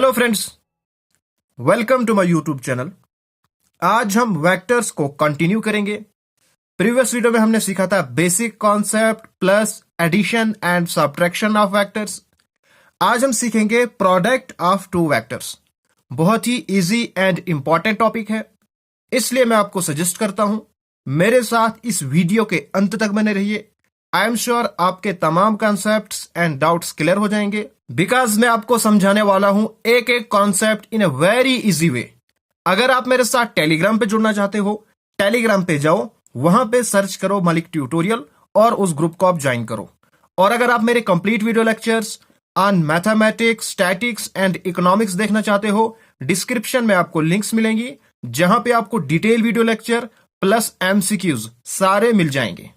Hello friends, welcome to my YouTube channel. आज हम vectors को कंटिन्यू करेंगे। प्रीवियस वीडियो में हमने सीखा था basic concept plus addition and subtraction of vectors. आज हम सीखेंगे प्रोडक्ट ऑफ टू वेक्टर्स। बहुत ही इजी एंड इंपॉर्टेंट टॉपिक है, इसलिए मैं आपको सजेस्ट करता हूं मेरे साथ इस वीडियो के अंत तक बने रहिए। आई एम श्योर आपके तमाम कॉन्सेप्ट्स एंड डाउट्स क्लियर हो जाएंगे, बिकॉज मैं आपको समझाने वाला हूं एक एक concept in a very easy way. अगर आप मेरे साथ टेलीग्राम पे जुड़ना चाहते हो, टेलीग्राम पे जाओ, वहां पे सर्च करो मलिक ट्यूटोरियल और उस ग्रुप को आप ज्वाइन करो। और अगर आप मेरे complete video lectures on mathematics, statics and economics देखना चाहते हो, डिस्क्रिप्शन में आपको लिंक्स मिलेंगी जहां पे आपको detail video lecture plus MCQs सारे मिल जाएंगे।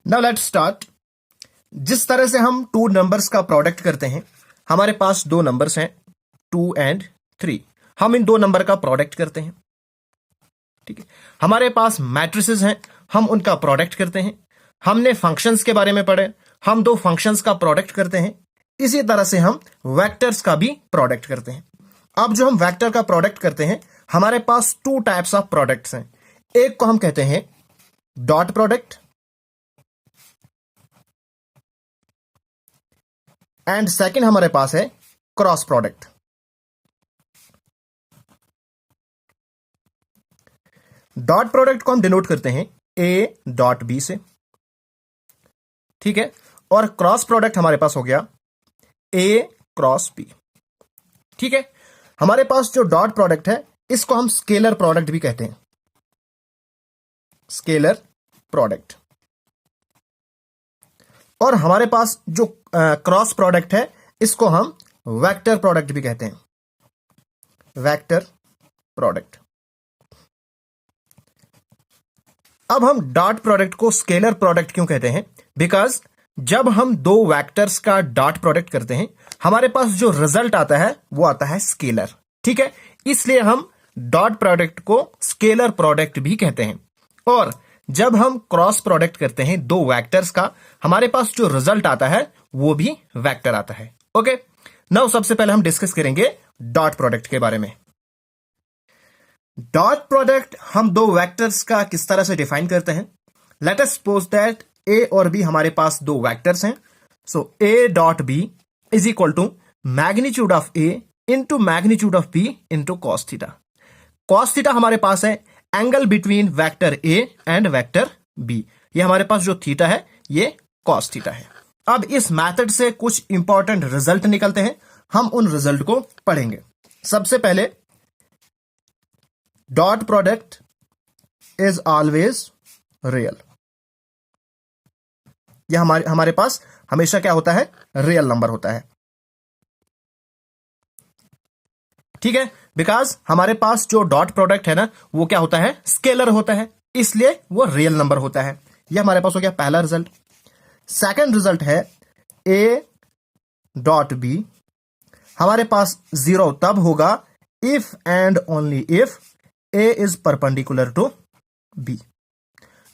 Now let's start. जिस तरह से हम टू नंबर्स का प्रोडक्ट करते हैं, हमारे पास दो नंबर्स हैं 2 and 3। हम इन दो नंबर का प्रोडक्ट करते हैं, ठीक है। हमारे पास मैट्रिसेस हैं, हम उनका प्रोडक्ट करते हैं। हमने फंक्शंस के बारे में पढ़े, हम दो फंक्शंस का प्रोडक्ट करते हैं। इसी तरह से हम वेक्टर्स का भी प्रोडक्ट करते हैं। अब जो हम वेक्टर का प्रोडक्ट करते हैं, हमारे पास टू टाइप्स ऑफ प्रोडक्ट्स हैं। एक को हम कहते हैं डॉट प्रोडक्ट एंड सेकंड हमारे पास है क्रॉस प्रोडक्ट। डॉट प्रोडक्ट को हम डिनोट करते हैं ए डॉट बी से, ठीक है। और क्रॉस प्रोडक्ट हमारे पास हो गया ए क्रॉस बी, ठीक है। हमारे पास जो डॉट प्रोडक्ट है, इसको हम स्केलर प्रोडक्ट भी कहते हैं, स्केलर प्रोडक्ट। और हमारे पास जो क्रॉस प्रोडक्ट है, इसको हम वेक्टर प्रोडक्ट भी कहते हैं, वेक्टर प्रोडक्ट। अब हम डॉट प्रोडक्ट को स्केलर प्रोडक्ट क्यों कहते हैं? बिकॉज जब हम दो वेक्टर्स का डॉट प्रोडक्ट करते हैं, हमारे पास जो रिजल्ट आता है वो आता है स्केलर, ठीक है। इसलिए हम डॉट प्रोडक्ट को स्केलर प्रोडक्ट भी कहते हैं। और जब हम क्रॉस प्रोडक्ट करते हैं दो वेक्टर्स का, हमारे पास जो रिजल्ट आता है वो भी वेक्टर आता है। ओके, नाउ सबसे पहले हम डिस्कस करेंगे डॉट प्रोडक्ट के बारे में। डॉट प्रोडक्ट हम दो वेक्टर्स का किस तरह से डिफाइन करते हैं। Let us suppose that A और बी हमारे पास दो वेक्टर्स हैं। So A dot B is equal to magnitude of A into magnitude of B into cos theta. Cos theta हमारे पास है angle between vector A and vector B. ये हमारे पास जो थीटा है ये कॉस थीटा है। अब इस मेथड से कुछ इंपॉर्टेंट रिजल्ट निकलते हैं, हम उन रिजल्ट को पढ़ेंगे। सबसे पहले, dot product is always real. यह हमारे पास हमेशा क्या होता है? रियल नंबर होता है, ठीक है। बिकॉज हमारे पास जो डॉट प्रोडक्ट है ना, वो क्या होता है? स्केलर होता है, इसलिए वो रियल नंबर होता है। यह हमारे पास हो गया पहला रिजल्ट। सेकंड रिजल्ट है ए डॉट बी हमारे पास जीरो तब होगा if and only if A is perpendicular to B.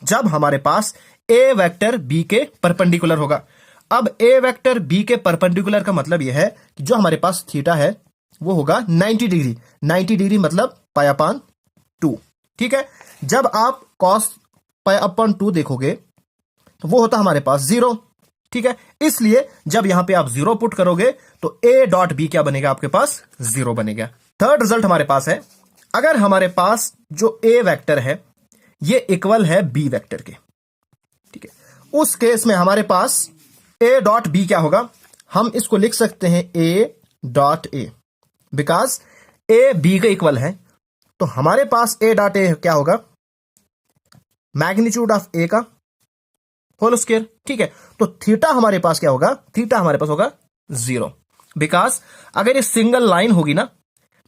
जब हमारे पास ए वेक्टर बी के परपेंडिकुलर होगा। अब ए वेक्टर बी के परपेंडिकुलर का मतलब यह है कि जो हमारे पास थीटा है वो होगा 90 डिग्री। 90 डिग्री मतलब पाई अपॉन 2, ठीक है। जब आप कॉस पाई अपॉन 2 देखोगे तो वो होता हमारे पास 0, ठीक है। इसलिए जब यहां पे आप 0 पुट करोगे तो ए डॉट बी क्या बनेगा? आपके पास 0 बनेगा। थर्ड रिजल्ट हमारे पास है, अगर हमारे पास जो ए वेक्टर है ये इक्वल है बी वेक्टर के, ठीक है, उस केस में हमारे पास ए डॉट बी क्या होगा? हम इसको लिख सकते हैं A dot A. Because A B के इक्वल है, तो हमारे पास ए डॉट ए क्या होगा? मैग्नीट्यूड ऑफ ए का होल स्क्वायर, ठीक है। तो थीटा हमारे पास क्या होगा? थीटा हमारे पास होगा 0। बिकॉज अगर ये सिंगल लाइन होगी ना,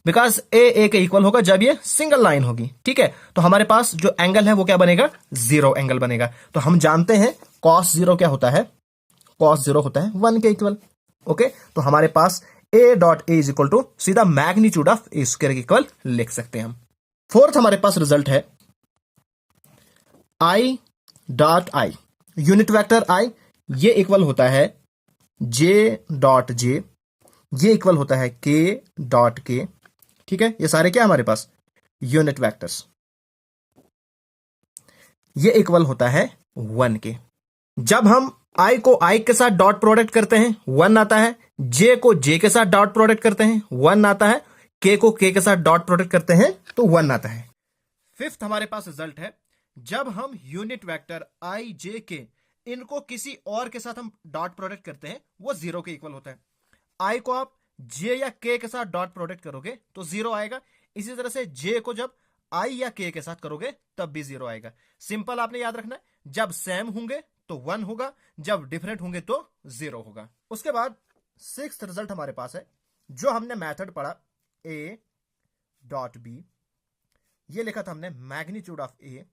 बिकॉज ए के इक्वल होगा जब ये सिंगल लाइन होगी, ठीक है। तो हमारे पास जो एंगल है वो क्या बनेगा? 0 एंगल बनेगा। तो हम जानते हैं cos 0 क्या होता है? cos 0 होता है 1 के इक्वल। ओके, तो हमारे पास A dot A is equal to सीधा मैग्नीट्यूड ऑफ ए स्क्वायर के इक्वल लिख सकते हैं हम। फोर्थ हमारे पास रिजल्ट है I dot I, unit vector I, ये इक्वल होता है जे डॉट जे ये इक्वल होता है के डॉट के, ठीक है, ये सारे क्या हमारे पास यूनिट वेक्टर्स, ये इक्वल होता है 1 के। जब हम आई को आई के साथ डॉट प्रोडक्ट करते हैं 1 आता है, जे को जे के साथ डॉट प्रोडक्ट करते हैं 1 आता है, के को के साथ डॉट प्रोडक्ट करते हैं तो 1 आता है। फिफ्थ हमारे पास रिजल्ट है, जब हम यूनिट वेक्टर आई जे के इनको किसी और के साथ हम डॉट प्रोडक्ट करते हैं वो 0 के इक्वल होता है। आई को आप जे या के साथ डॉट प्रोडक्ट करोगे तो 0 आएगा, इसी तरह से जे को जब आई या के साथ करोगे तब भी 0 आएगा। सिंपल आपने याद रखना है, जब सेम होंगे तो 1 होगा, जब डिफरेंट होंगे तो 0 होगा। उसके बाद सिक्स्थ रिजल्ट हमारे पास है, जो हमने मेथड पढ़ा ए डॉट बी, ये लिखा था हमने magnitude of A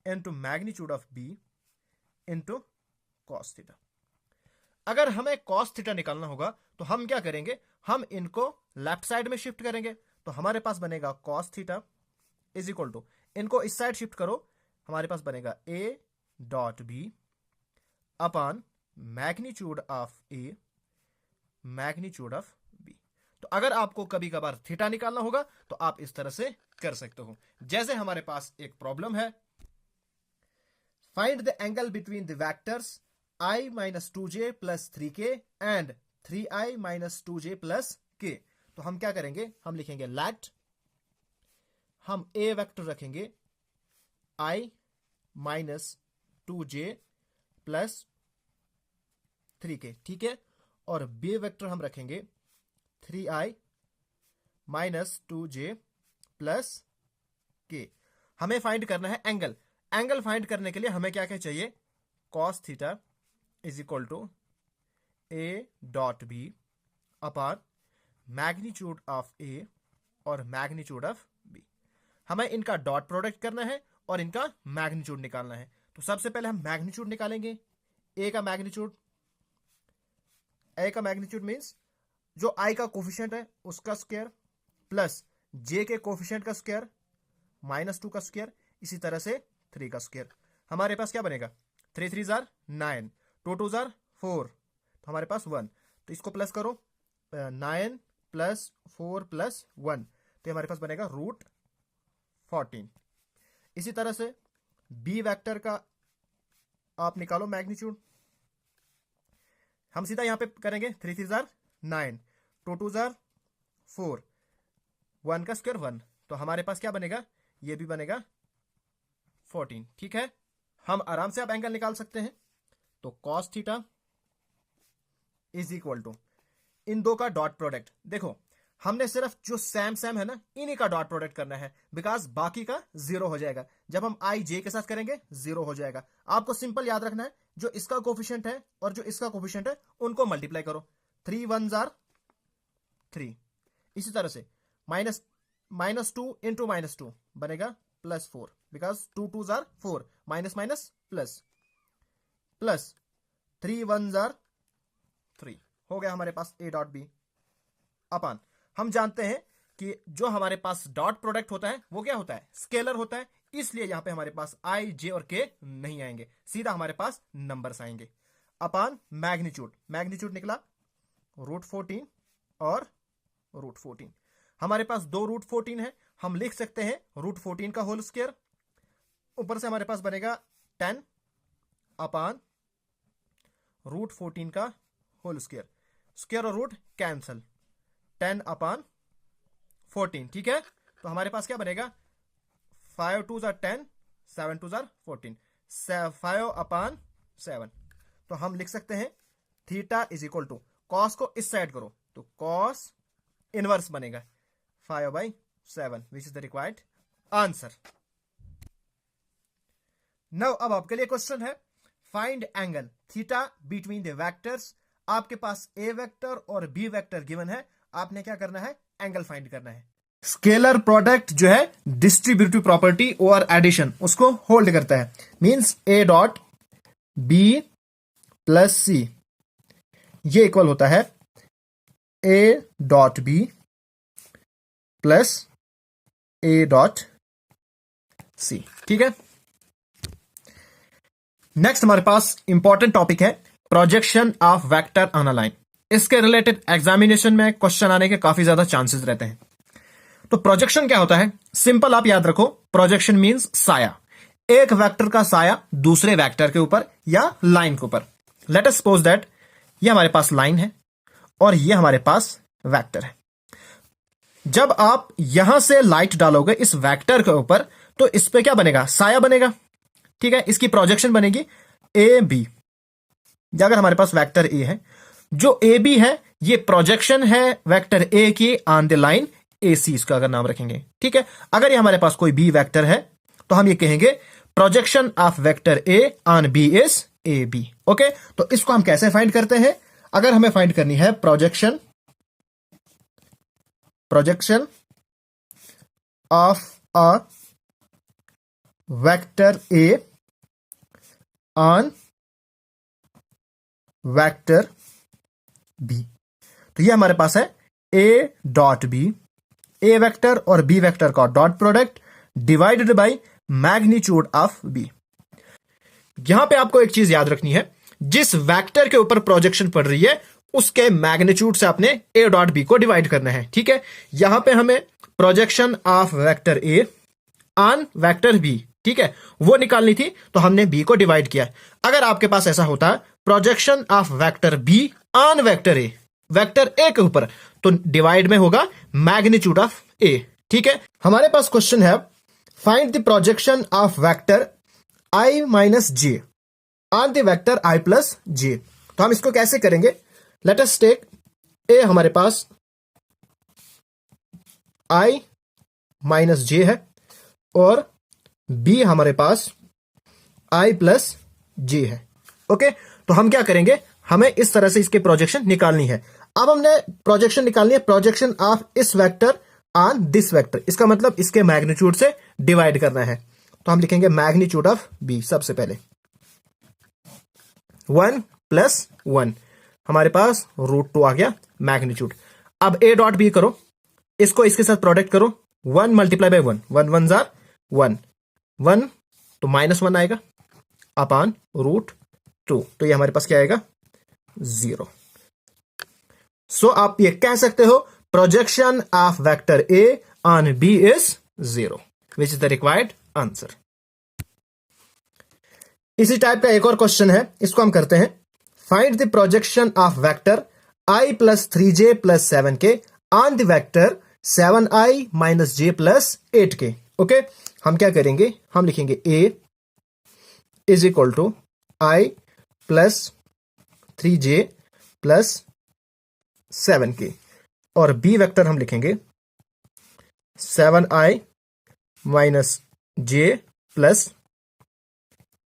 into magnitude of B into cos theta. अगर हमें कॉस थीटा निकालना होगा तो हम क्या करेंगे, हम इनको लेफ्ट साइड में शिफ्ट करेंगे, तो हमारे पास बनेगा cos theta is equal to, इनको इस साइड शिफ्ट करो, हमारे पास बनेगा A dot B upon magnitude of A magnitude of B. तो अगर आपको कभी कभार थीटा निकालना होगा तो आप इस तरह से कर सकते हो। जैसे हमारे पास एक प्रॉब्लम है, find the angle between the vectors i minus 2j plus 3k and 3i minus 2j plus k। तो हम क्या करेंगे, हम लिखेंगे लेट, हम a वेक्टर रखेंगे i minus 2j plus 3k, ठीक है, और b वेक्टर हम रखेंगे 3i minus 2j plus k। हमें फाइंड करना है एंगल। एंगल फाइंड करने के लिए हमें क्या क्या चाहिए, cos theta is equal to A dot B upon magnitude of A और मैग्नीट्यूड ऑफ बी। हमें इनका डॉट प्रोडक्ट करना है और इनका मैग्नीट्यूड निकालना है। तो सबसे पहले हम मैग्नीट्यूड निकालेंगे, ए का मैग्नीट्यूड, ए का मैग्नीट्यूड मीन्स जो आई का कोफिशिएंट है उसका स्क्वायर प्लस जे के कोफिशिएंट का स्क्वायर माइनस 2 का स्क्वायर, इसी तरह से 3 का स्क्वायर। हमारे पास क्या बनेगा, 3 3 जार 9, 2 2 जार 4, तो हमारे पास 1, तो इसको प्लस करो 9 प्लस 4 प्लस 1, तो हमारे पास बनेगा रूट 14। इसी तरह से बी वेक्टर का आप निकालो मैग्नीट्यूड, हम सीधा यहां पे करेंगे 3 3 जार 9, 2 2 जार 4, 1 का स्क्वायर 1, तो हमारे पास क्या बनेगा, ये भी बनेगा 14, ठीक है। हम आराम से आप एंगल निकाल सकते हैं। तो cos theta is equal to इन दो का डॉट प्रोडक्ट, देखो हमने सिर्फ जो सैम सैम है ना इन्हीं का डॉट प्रोडक्ट करना है, बिकॉज बाकी का 0 हो जाएगा। जब हम आई जे के साथ करेंगे 0 हो जाएगा। आपको सिंपल याद रखना है, जो इसका कोफिशिएंट है और जो इसका कोफिशिएंट है उनको मल्टीप्लाई करो, 3 1 जार 3, इसी तरह से माइनस 2 इंटू माइनस 2 बनेगा plus 4, because 2 2 jar 4, minus minus plus, plus 3 1 जार 3, हो गया हमारे पास ए डॉट बी अपॉन, हम जानते हैं कि जो हमारे पास डॉट प्रोडक्ट होता है वो क्या होता है, स्केलर होता है, इसलिए यहां पे हमारे पास आई जे और के नहीं आएंगे, सीधा हमारे पास नंबर्स आएंगे। अपॉन मैग्नीट्यूड, मैग्नीट्यूड निकला रूट 14 और रूट 14, हमारे पास 2 रूट 14 है, हम लिख सकते हैं रूट 14 का होल स्क्वायर, ऊपर से हमारे पास बनेगा 10 अपॉन रूट 14 का होल स्क्वायर, स्क्वायर और रूट कैंसल, 10 अपॉन 14, ठीक है। तो हमारे पास क्या बनेगा, 5 2 जार 10, 7 2 जार 14, 5 अपॉन 7। तो हम लिख सकते हैं theta is equal to, cos को इस साइड करो तो कॉस इनवर्स बनेगा 5/7, which is the required answer. Now अब आपके लिए क्वेश्चन है, find angle theta between the vectors. आपके पास ए वेक्टर और बी वेक्टर गिवन है, आपने क्या करना है, एंगल फाइंड करना है। स्केलर प्रोडक्ट जो है डिस्ट्रीब्यूटिव प्रॉपर्टी और एडिशन उसको होल्ड करता है, means A dot B plus C ये इक्वल होता है ए dot B plus A dot C, ठीक है। नेक्स्ट हमारे पास इंपॉर्टेंट टॉपिक है projection of vector on a line. इसके रिलेटेड एग्जामिनेशन में क्वेश्चन आने के काफी ज्यादा चांसेस रहते हैं। तो प्रोजेक्शन क्या होता है? सिंपल आप याद रखो, प्रोजेक्शन मींस साया, एक वेक्टर का साया दूसरे वेक्टर के ऊपर या लाइन के ऊपर। लेट अस सपोज दैट ये हमारे पास लाइन है और ये हमारे पास वेक्टर है। जब आप यहां से लाइट डालोगे इस वेक्टर के ऊपर तो इस पे क्या बनेगा? साया बनेगा। ठीक है, इसकी प्रोजेक्शन बनेगी ए बी। अगर हमारे पास वेक्टर ए है, जो ए बी है ये प्रोजेक्शन है वेक्टर ए की ऑन द लाइन ए सी, इसका अगर नाम रखेंगे। ठीक है, अगर ये हमारे पास कोई बी वेक्टर है तो हम ये कहेंगे projection of vector A on B is A B. Okay, तो इसको हम कैसे फाइंड करते हैं? अगर हमें फाइंड करनी है projection of a vector A on vector B, तो ये हमारे पास है ए डॉट बी, ए वेक्टर और बी वेक्टर का dot product divided by magnitude of B. यहां पे आपको एक चीज याद रखनी है, जिस वेक्टर के ऊपर प्रोजेक्शन पड़ रही है उसके मैग्नीट्यूड से आपने ए डॉट बी को डिवाइड करना है। ठीक है, यहां पे हमें projection of vector A on vector B, ठीक है, वो निकालनी थी, तो हमने बी को डिवाइड किया। अगर आपके पास ऐसा होता है projection of vector be on vector A, vector A के ऊपर, तो डिवाइड में होगा मैग्नीट्यूड ऑफ ए। ठीक है, हमारे पास क्वेश्चन है find the projection of vector I minus J on the vector I plus J. तो हम इसको कैसे करेंगे? लेट अस टेक ए हमारे पास आई माइनस जे है और बी हमारे पास आई प्लस जे है। ओके, तो हम क्या करेंगे, हमें इस तरह से इसके प्रोजेक्शन निकालनी है। अब हमने प्रोजेक्शन निकालनी है, प्रोजेक्शन ऑफ इस वेक्टर ऑन दिस वेक्टर, इसका मतलब इसके मैग्नीट्यूड से डिवाइड करना है। तो हम लिखेंगे मैग्नीट्यूड ऑफ बी। सबसे पहले 1 प्लस 1, हमारे पास √2 आ गया मैग्नीट्यूड। अब ए डॉट बी करो, इसको इसके साथ प्रोडक्ट करो, 1 मल्टीप्लाई बाय 1, 1 1 जार 1, 1 तो -1 आएगा अपॉन √2, तो ये हमारे पास क्या आएगा? 0। सो आप ये कह सकते हो projection of vector A on B is 0, which is the required answer. इसी टाइप का एक और क्वेश्चन है, इसको हम करते हैं find the projection of vector I plus 3j plus 7k on the vector 7i minus j plus 8k। Okay, हम क्या करेंगे, हम लिखेंगे a is equal to i plus 3j plus 7k और b वेक्टर हम लिखेंगे 7i minus j plus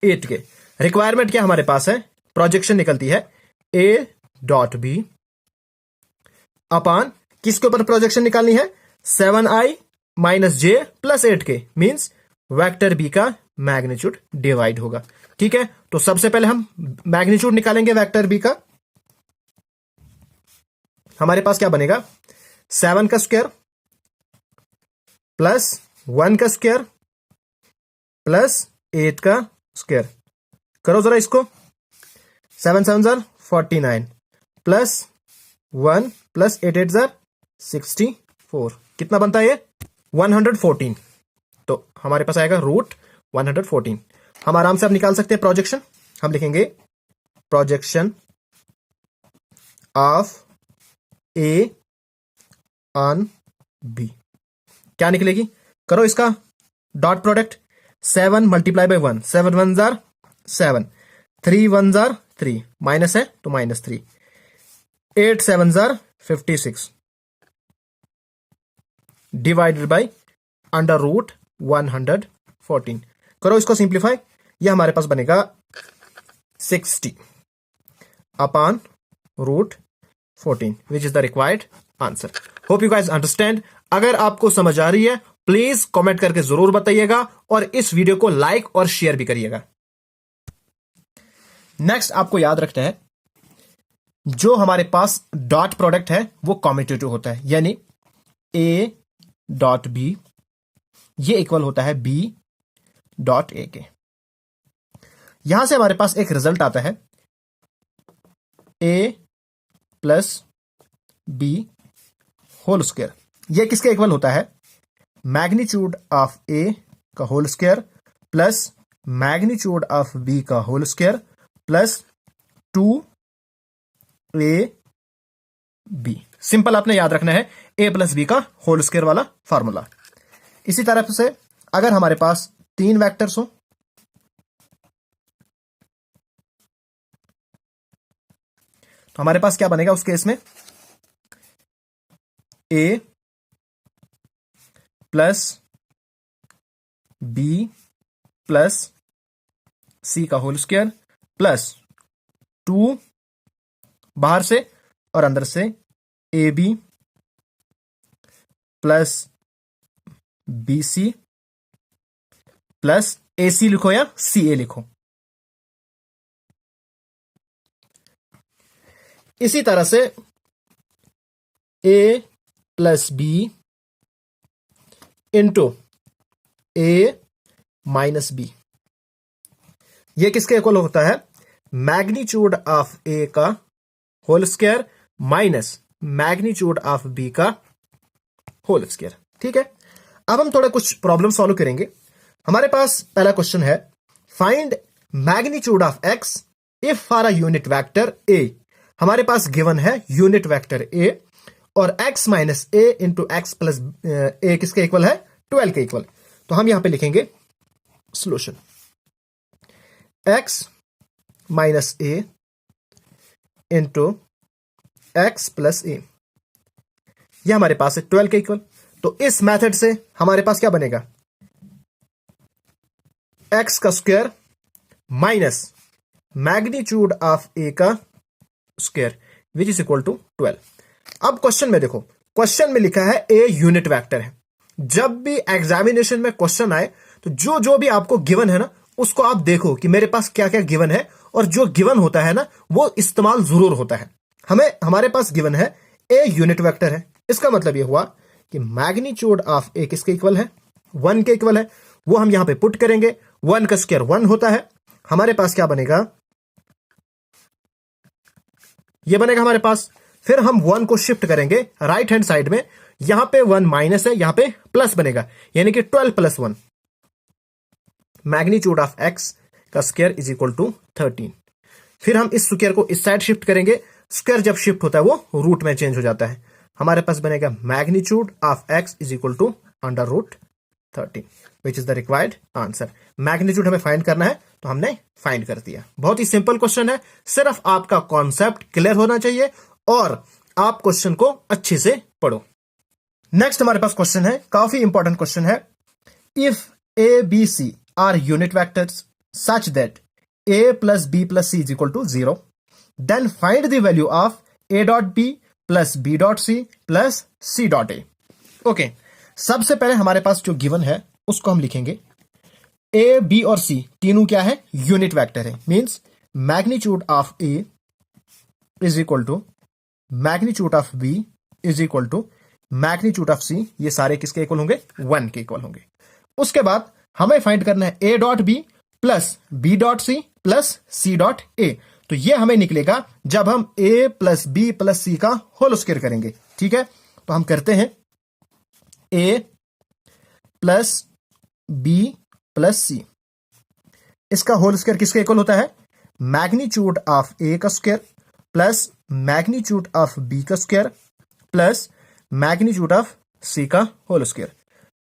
8k। Requirement क्या हमारे पास है? प्रोजेक्शन निकलती है a डॉट बी अपॉन किसके ऊपर प्रोजेक्शन निकालनी है? 7i minus j plus 8k, means vector b का मैग्नीट्यूड डिवाइड होगा। ठीक है, तो सबसे पहले हम मैग्नीट्यूड निकालेंगे वेक्टर बी का। हमारे पास क्या बनेगा? 7 का स्क्वायर प्लस 1 का स्क्वायर प्लस 8 का स्क्वायर। करो जरा इसको, 7 7 जार 49 प्लस 1 प्लस 8 8 जार 64, कितना बनता है ये? 114। तो हमारे पास आएगा √114। हम आराम से अब निकाल सकते हैं प्रोजेक्शन। हम लिखेंगे projection of a on b, क्या निकलेगी? करो इसका डॉट प्रोडक्ट, 7 मल्टीप्लाई बाय 1, 7 1 जार 7, 3 1 जार 3, माइनस है तो -3, 8 7 जार 56 डिवाइडेड बाय √114। करो इसको सिंप्लीफाई, ये हमारे पास बनेगा 60 upon √14, which is the required answer. Hope you guys understand. अगर आपको समझ आ रही है प्लीज कमेंट करके जरूर बताइएगा और इस वीडियो को लाइक और शेयर भी करिएगा। नेक्स्ट आपको याद रखना है, जो हमारे पास डॉट प्रोडक्ट है वो कॉम्यूटेटिव होता है, यानी a डॉट बी ये इक्वल होता है b डॉट a के। यहां से हमारे पास एक रिजल्ट आता है a plus B whole square. ये किसके इक्वल होता है? मैग्नीट्यूड ऑफ ए का whole square plus magnitude of B का whole square plus 2ab। Simple आपने याद रखना है ए प्लस बी का होल स्क्वायर वाला फॉर्मूला। इसी तरह से अगर हमारे पास 3 वेक्टर्स हो, तो हमारे पास क्या बनेगा उस केस में? ए प्लस बी प्लस सी का होल स्क्वायर प्लस 2 बाहर से और अंदर से A B plus B C plus A C लिखो या सी ए लिखो। इसी तरह से A plus B into A minus B, यह किसके इक्वल होता है? मैग्नीट्यूड ऑफ ए का whole square minus magnitude of B का होल स्क्वायर। ठीक है, अब हम थोड़ा कुछ प्रॉब्लम सॉल्व करेंगे। हमारे पास पहला क्वेश्चन है, find magnitude of x if for a unit vector A. हमारे पास गिवन है यूनिट वेक्टर ए और x माइनस ए इंटू एक्स प्लस ए किसके इक्वल है? 12 के इक्वल। तो हम यहां पे लिखेंगे सॉल्यूशन x माइनस ए इंटू एक्स प्लस ए, यह हमारे पास है 12 के इक्वल। तो इस मेथड से हमारे पास क्या बनेगा? x का स्क्वायर माइनस मैग्नीट्यूड ऑफ ए का square which is equal to 12। अब क्वेश्चन में देखो, क्वेश्चन में लिखा है ए यूनिट वेक्टर है। जब भी एग्जामिनेशन में क्वेश्चन आए तो जो जो भी आपको गिवन है ना, उसको आप देखो कि मेरे पास क्या क्या गिवन है, और जो गिवन होता है ना वो इस्तेमाल जरूर होता है। हमारे पास गिवन है ए यूनिट वेक्टर है, इसका मतलब ये हुआ कि मैग्नीट्यूड ऑफ ए किसके इक्वल है? 1 के इक्वल है। वो हम यहां पे पुट करेंगे, 1 का स्क्वायर 1 होता है। हमारे पास क्या बनेगा? ये बनेगा हमारे पास। फिर हम 1 को शिफ्ट करेंगे राइट हैंड साइड में, यहां पे 1 माइनस है, यहां पे प्लस बनेगा, यानी कि 12 प्लस 1। मैग्नीट्यूड ऑफ एक्स का स्क्वायर इज इक्वल टू 13। फिर हम इस स्क्वायर को इस साइड शिफ्ट करेंगे, स्क्वायर जब शिफ्ट होता है वो रूट में चेंज हो जाता है। हमारे पास बनेगा magnitude of x is equal to under root 13 which is the required answer. Magnitude हमें फाइंड करना है तो हमने फाइंड कर दिया। बहुत ही सिंपल क्वेश्चन है, सिर्फ आपका कॉन्सेप्ट क्लियर होना चाहिए और आप क्वेश्चन को अच्छे से पढ़ो। नेक्स्ट हमारे पास क्वेश्चन है, काफी इंपॉर्टेंट क्वेश्चन है। If a b c are unit vectors such that a plus b plus c is equal to 0, then find the value of a dot B plus b dot c plus c dot a. Okay, सबसे पहले हमारे पास जो given है उसको हम लिखेंगे। A B और सी तीनों क्या है? यूनिट वेक्टर है। Means magnitude of A is equal to magnitude of B is equal to magnitude of C. ये सारे किसके इक्वल होंगे? 1 के इक्वल होंगे। उसके बाद हमें फाइंड करना है ए dot B plus b dot c plus c dot a. तो ये हमें निकलेगा जब हम a plus b plus c का होल स्क्वायर करेंगे। ठीक है, तो हम करते हैं ए प्लस बी प्लस सी, इसका होल स्क्वायर किसके इक्वल होता है? मैग्नीट्यूड ऑफ ए का square plus magnitude of B का square plus magnitude of c का होल स्क्वायर।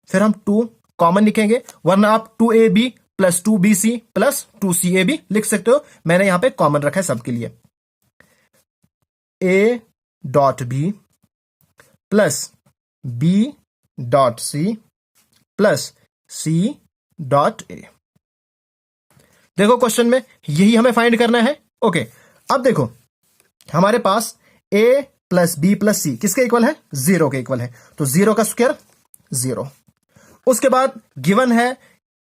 फिर हम 2 कॉमन लिखेंगे, वरना आप 2ab plus 2bc plus 2cab लिख सकते हो। मैंने यहां पे कॉमन रखा है सबके लिए। a dot B plus b dot c plus c dot a. देखो क्वेश्चन में यही हमें फाइंड करना है। ओके, अब देखो हमारे पास a प्लस बी प्लस सी किसके इक्वल है? 0 के इक्वल है। तो 0 का स्क्वायर 0। उसके बाद गिवन है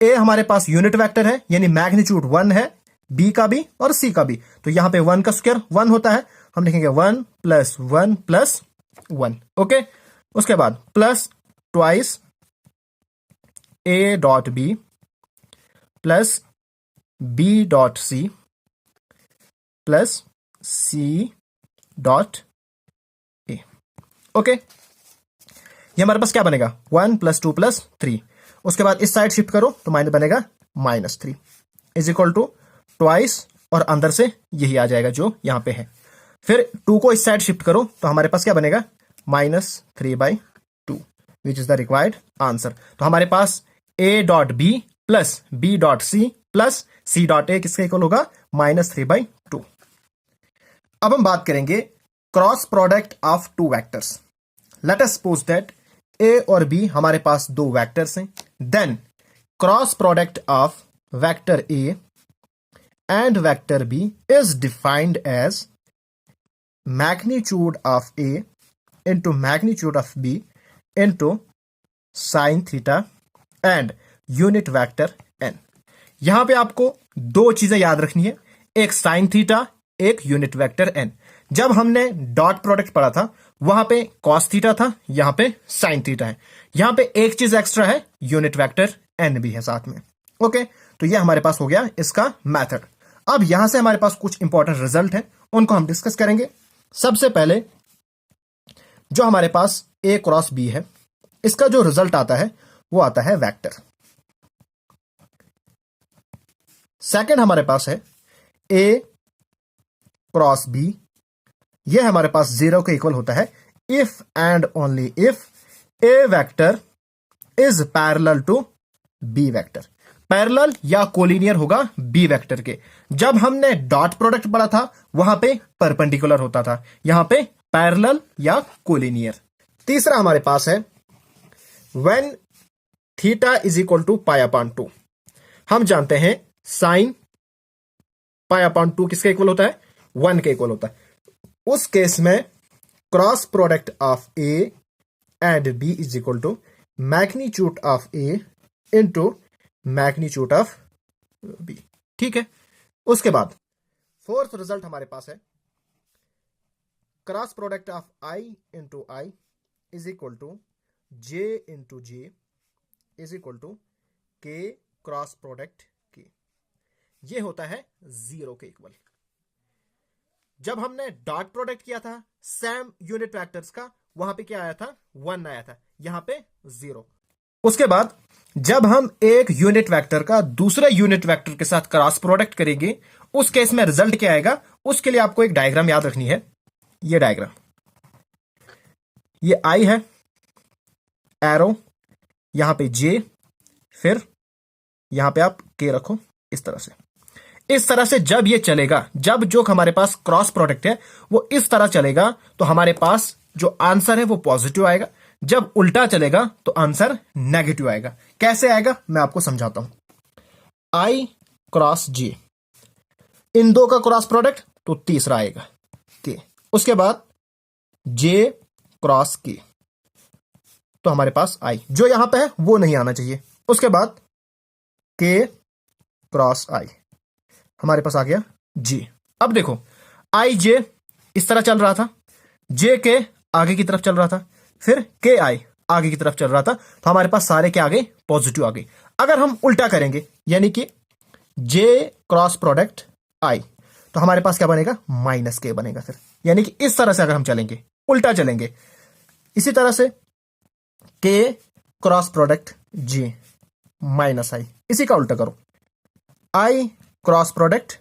ए हमारे पास यूनिट वेक्टर है, यानी मैग्नीट्यूड 1 है, बी का भी और सी का भी। तो यहां पे 1 का स्क्वायर 1 होता है। हम लिखेंगे 1 प्लस 1 प्लस 1। ओके, उसके बाद plus twice a dot B plus b dot c plus c dot okay, ये हमारे पास क्या बनेगा 1 + 2 + 3। उसके बाद इस साइड शिफ्ट करो तो माइनस बनेगा -3 इज इक्वल टू ट्वाइस, और अंदर से यही आ जाएगा जो यहां पे है। फिर 2 को इस साइड शिफ्ट करो तो हमारे पास क्या बनेगा -3/2 विच इज द रिक्वायर्ड आंसर। तो हमारे पास a.b + b.c + c.a किसके इक्वल होगा -3/2। अब हम बात करेंगे cross product of two vectors. Let us suppose that a और b हमारे पास दो वेक्टर्स हैं, then cross product of vector a and vector b is defined as magnitude of a into magnitude of b into sin theta and unit vector n। यहां पे आपको दो चीजें याद रखनी है, एक sin थीटा, एक यूनिट वेक्टर n। जब हमने डॉट प्रोडक्ट पढ़ा था वहां पे cos थीटा था, यहां पे sin थीटा है। यहां पे एक चीज एक्स्ट्रा है, यूनिट वेक्टर n भी है साथ में। ओके, तो ये हमारे पास हो गया इसका मेथड। अब यहां से हमारे पास कुछ इंपॉर्टेंट रिजल्ट है, उनको हम डिस्कस करेंगे। सबसे पहले जो हमारे पास a क्रॉस b है, इसका जो रिजल्ट आता है वो आता है वेक्टर। सेकंड हमारे पास है a क्रॉस b, ये हमारे पास 0 के इक्वल होता है if and only if a vector is parallel to b vector. Parallel या कोलिनियर होगा b वेक्टर के। जब हमने डॉट प्रोडक्ट पढ़ा था वहां पे परपेंडिकुलर होता था, यहां पे पैरेलल या कोलिनियर। तीसरा हमारे पास है when theta is equal to π/2। हम जानते हैं साइन π/2 किसके इक्वल होता है 1 के इक्वल होता है। उस केस में cross product of a and b is equal to magnitude of a into magnitude of b। ठीक है, उसके बाद फोर्थ रिजल्ट हमारे पास है cross product of i into i is equal to j into j is equal to k cross product k। ये होता है 0 के इक्वल। जब हमने डॉट प्रोडक्ट किया था सेम यूनिट वेक्टर्स का, वहां पे क्या आया था 1 आया था, यहां पे 0। उसके बाद जब हम एक यूनिट वेक्टर का दूसरे यूनिट वेक्टर के साथ क्रॉस प्रोडक्ट करेंगे, उस केस में रिजल्ट क्या आएगा, उसके लिए आपको एक डायग्राम याद रखनी है। ये डायग्राम, ये आई है, एरो, यहां पे जे, फिर यहां पे आप के रखो इस तरह से। इस तरह से जब ये चलेगा, जब जो हमारे पास क्रॉस प्रोडक्ट है वो इस तरह चलेगा, तो हमारे पास जो आंसर है वो पॉजिटिव आएगा। जब उल्टा चलेगा तो आंसर नेगेटिव आएगा। कैसे आएगा मैं आपको समझाता हूं। आई क्रॉस जे, इन दो का क्रॉस प्रोडक्ट तो तीसरा आएगा के। उसके बाद जे क्रॉस के, तो हमारे पास आई जो यहां पे है वो नहीं आना चाहिए। उसके बाद के क्रॉस आई, हमारे पास आ गया जे। अब देखो आई जे इस तरह चल रहा था, जे के आगे की तरफ चल रहा था, फिर के आई आगे की तरफ चल रहा था, तो हमारे पास सारे के आगे पॉजिटिव आ गए। अगर हम उल्टा करेंगे यानी कि जे क्रॉस प्रोडक्ट आई, तो हमारे पास क्या बनेगा -के बनेगा। फिर यानी कि इस तरह से अगर हम चलेंगे, उल्टा चलेंगे। इसी तरह से के क्रॉस प्रोडक्ट जे -आई, इसी का उल्टा करो आई क्रॉस प्रोडक्ट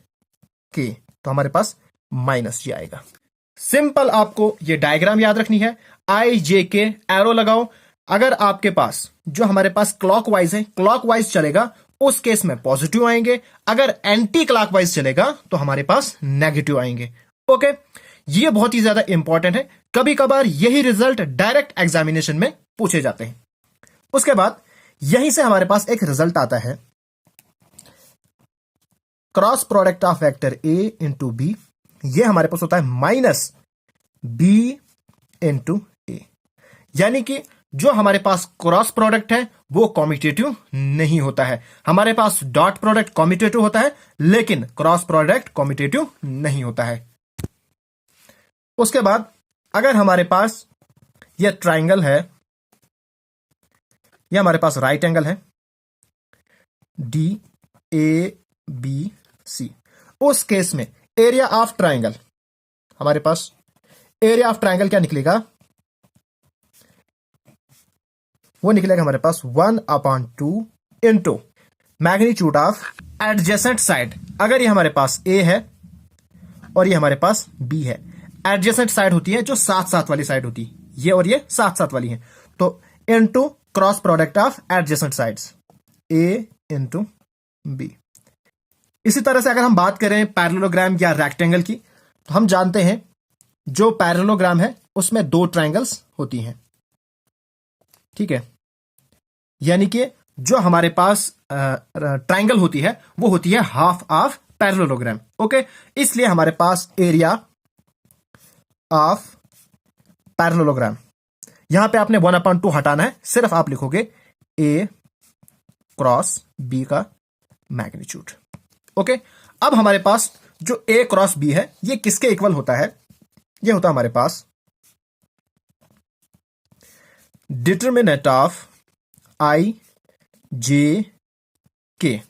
के, तो हमारे पास -g आएगा। सिंपल आपको ये डायग्राम याद रखनी है। आई जे के एरो लगाओ। अगर आपके पास जो हमारे पास क्लॉकवाइज है, क्लॉकवाइज चलेगा, उस केस में पॉजिटिव आएंगे। अगर एंटी क्लॉकवाइज चलेगा तो हमारे पास नेगेटिव आएंगे। ओके, ये बहुत ही ज्यादा इंपॉर्टेंट है। कभी कभार यही रिजल्ट डायरेक्ट एग्जामिनेशन में पूछे जाते हैं। उसके बाद यहीं से हमारे पास एक रिजल्ट आता है cross product of vector a into b. ये हमारे पास होता है -b इंटू ए, यानी कि जो हमारे पास क्रॉस प्रोडक्ट है वो कॉम्यूटेटिव नहीं होता है। हमारे पास डॉट प्रोडक्ट कॉम्यूटेटिव होता है, लेकिन क्रॉस प्रोडक्ट कॉम्यूटेटिव नहीं होता है। उसके बाद अगर हमारे पास यह ट्राइंगल है, यह हमारे पास राइट एंगल है DABC, उस केस में एरिया ऑफ ट्राइंगल, हमारे पास एरिया ऑफ ट्राइंगल क्या निकलेगा वो निकलेगा हमारे पास 1/2 into magnitude of adjacent side. अगर ये हमारे पास ए है और ये हमारे पास बी है, एडजेसेंट साइड होती है जो साथ साथ वाली साइड होती है, ये और ये साथ साथ वाली है, तो into cross product of adjacent sides, a into b. इसी तरह से अगर हम बात करें पैरेललोग्राम या रेक्टेंगल की, तो हम जानते हैं जो पैरेललोग्राम है उसमें 2 ट्रायंगल्स होती हैं, ठीक है। यानी कि जो हमारे पास ट्रायंगल होती है वो होती है हाफ ऑफ पैरेललोग्राम, ओके। इसलिए हमारे पास एरिया ऑफ पैरेललोग्राम, यहां पे आपने 1/2 हटाना है, सिर्फ आप लिखोगे ए क्रॉस बी का मैग्नीट्यूड, ओके। अब हमारे पास जो ए क्रॉस बी है ये किसके इक्वल होता है? ये होता है हमारे पास डिटरमिनेंट ऑफ आई जे के,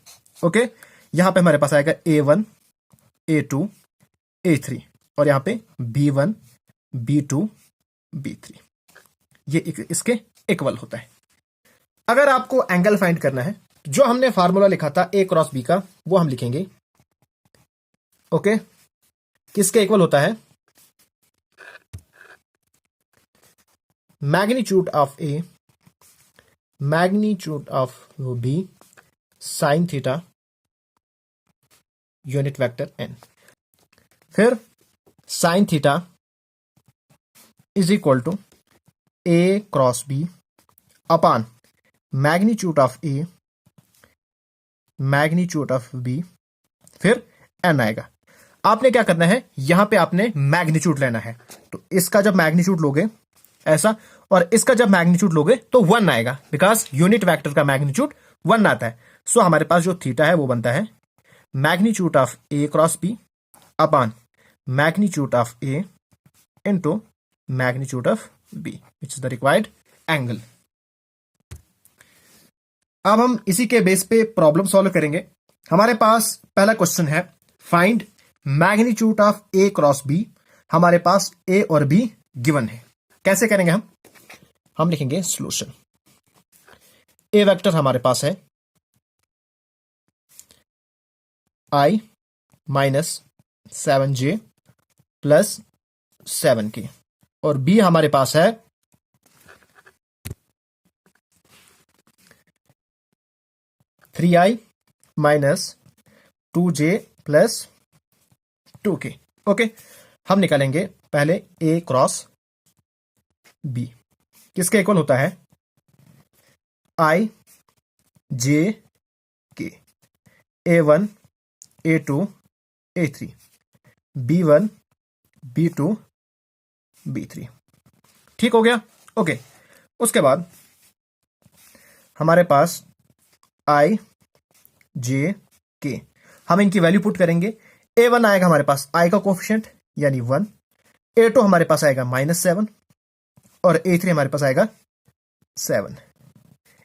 ओके। यहां पे हमारे पास आएगा A1 A2 A3 और यहां पे B1 B2 B3, ये इसके इक्वल होता है। अगर आपको एंगल फाइंड करना है, जो हमने फार्मूला लिखा था ए क्रॉस बी का, वो हम लिखेंगे, ओके। किसके इक्वल होता है? Magnitude of A magnitude of B sine theta unit vector N, फिर sine theta is equal to A cross B upon magnitude of A magnitude of B, फिर एन आएगा। आपने क्या करना है, यहां पे आपने मैग्नीट्यूड लेना है, तो इसका जब मैग्नीट्यूड लोगे ऐसा, और इसका जब मैग्नीट्यूड लोगे तो 1 आएगा, बिकॉज यूनिट वेक्टर का मैग्नीट्यूड 1 आता है। सो हमारे पास जो थीटा है वो बनता है magnitude of a cross B upon magnitude of A into magnitude of b, which is the required angle. अब हम इसी के बेस पे प्रॉब्लम सॉल्व करेंगे। हमारे पास पहला क्वेश्चन है, find magnitude of a cross b. हमारे पास ए और बी गिवन है, कैसे करेंगे हम लिखेंगे सॉल्यूशन। ए वेक्टर हमारे पास है I - 7j + 7k, और बी हमारे पास है 3i - 2j + 2k, ओके। हम निकालेंगे पहले a क्रॉस b, किसके इक्वल होता है? I j k, A1 A2 A3 B1 B2 B3, ठीक हो गया, ओके। उसके बाद हमारे पास I J K, हम इनकी वैल्यू पुट करेंगे। A1 आएगा हमारे पास I का कोफिशिएंट यानी 1, A2 हमारे पास आएगा -7 और A3 हमारे पास आएगा 7।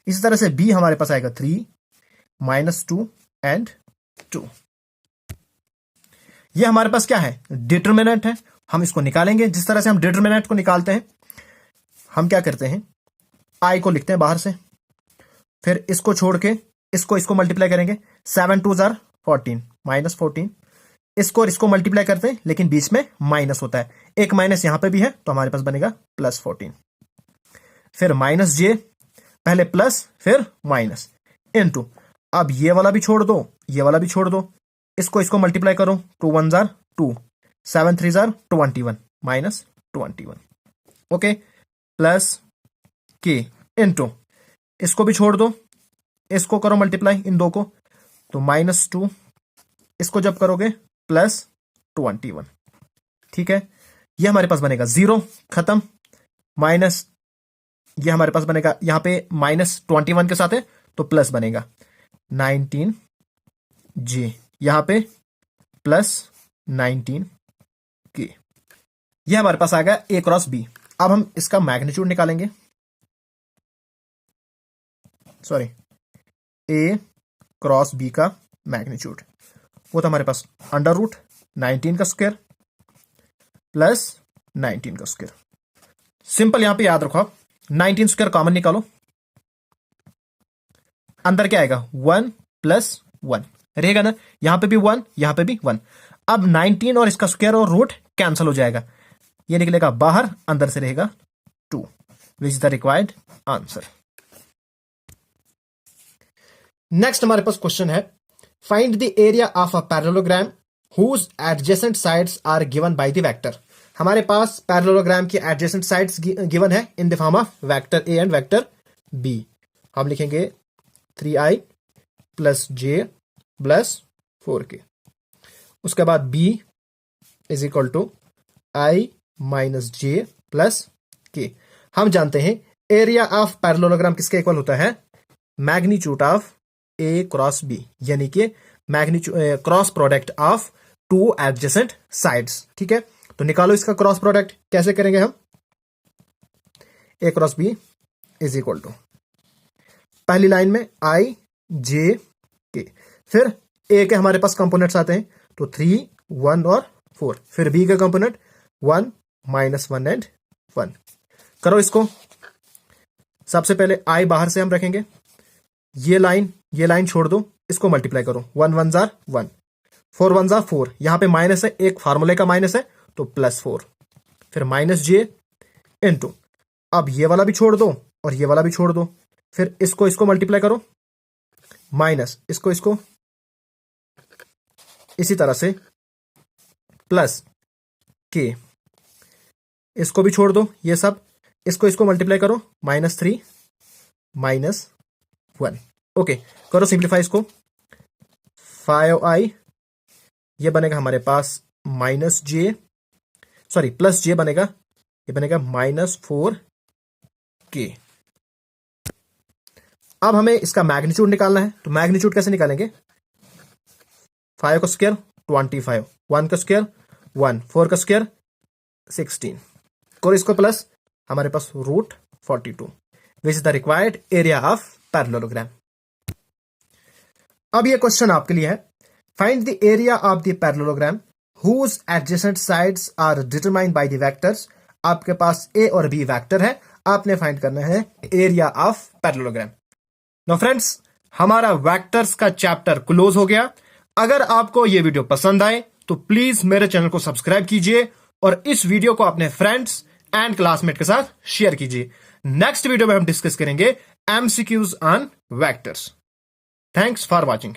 इसी तरह से B हमारे पास आएगा 3 -2 एंड 2। ये हमारे पास क्या है? डिटरमिनेंट है, हम इसको निकालेंगे। जिस तरह से हम डिटरमिनेंट को निकालते हैं, हम क्या करते हैं, I को लिखते हैं बाहर से, फिर इसको छोड़ के इसको मल्टीप्लाई करेंगे। 7 2 जार 14 -14, इसको और इसको मल्टीप्लाई करते हैं, लेकिन बीच में माइनस होता है, एक माइनस यहां पे भी है, तो हमारे पास बनेगा +14। फिर -j, पहले प्लस फिर माइनस इनटू, अब ये वाला भी छोड़ दो, ये वाला भी छोड़ दो, इसको मल्टीप्लाई करो, 2 1 जार 2, 7 3 जार 21 -21, ओके, प्लस के इनटू, इसको भी छोड़ दो, इसको करो मल्टीप्लाई इन दो को, तो -2, इसको जब करोगे +21, ठीक है। ये हमारे पास बनेगा 0, खत्म, माइनस ये हमारे पास बनेगा यहां पे -21 के साथ है, तो प्लस बनेगा 19j, यहां पे +19k। ये हमारे पास आ गया a क्रॉस b। अब हम इसका मैग्नीट्यूड निकालेंगे, सॉरी, a क्रॉस b का मैग्नीट्यूड, वो तो हमारे पास √19 का स्क्वायर +19 का स्क्वायर। सिंपल यहां पे याद रखो आप, 19 स्क्वायर कॉमन निकालो, अंदर क्या आएगा 1 + 1 रहेगा ना, यहां पे भी 1, यहां पे भी 1। अब 19 और इसका स्क्वायर और रूट कैंसिल हो जाएगा, ये निकलेगा बाहर, अंदर से रहेगा 2, which is the required answer. Next हमारे पास क्वेश्चन है, find the area of a parallelogram whose adjacent sides are given by the vector. हमारे पास पैरेललोग्राम की एडजेसेंट साइड्स गिवन है in the form of vector A and vector b. हम लिखेंगे 3i + j + 4k। उसके बाद b is equal to i - j + k। हम जानते हैं एरिया ऑफ पैरेललोग्राम किसके इक्वल होता है, magnitude of a cross b, यानी कि magnitude cross product of 2 adjacent sides. ठीक है, तो निकालो इसका क्रॉस प्रोडक्ट। कैसे करेंगे हम, a cross b is equal to पहली लाइन में i j k, फिर a के हमारे पास कंपोनेंट्स आते हैं तो 3, 1 और 4, फिर b का कंपोनेंट 1 - 1 एंड 1। करो इसको, सबसे पहले i बाहर से हम रखेंगे, ये लाइन छोड़ दो, इसको मल्टीप्लाई करो, 1 1 जार 1, 4 1 जार 4, यहां पे माइनस है, एक फार्मूले का माइनस है तो +4, फिर -j इनटू, अब ये वाला भी छोड़ दो और ये वाला भी छोड़ दो, फिर इसको मल्टीप्लाई करो, माइनस इसको इसी तरह से +k, इसको भी छोड़ दो, ये सब इसको मल्टीप्लाई करो, -3 -1। ओके, करो सिंप्लीफाई इसको, 5i, ये बनेगा हमारे पास +j बनेगा, ये बनेगा -4k। अब हमें इसका मैग्नीट्यूड निकालना है, तो मैग्नीट्यूड कैसे निकालेंगे, 5 का स्क्वायर 25, 1 का स्क्वायर 1, 4 का स्क्वायर 16, और इसको प्लस हमारे पास √42, which is the required area of parallelogram. अब ये क्वेश्चन आपके लिए है, find the area of the parallelogram whose adjacent sides are determined by the vectors. आपके पास ए और बी वेक्टर है, आपने फाइंड करना है area of parallelogram. No friends, हमारा वेक्टर्स का चैप्टर क्लोज हो गया। अगर आपको ये वीडियो पसंद आए तो प्लीज मेरे चैनल को सब्सक्राइब कीजिए और इस वीडियो को अपने फ्रेंड्स एंड क्लासमेट के साथ शेयर कीजिए। नेक्स्ट वीडियो में हम डिस्कस करेंगे MCQs on vectors. Thanks for watching.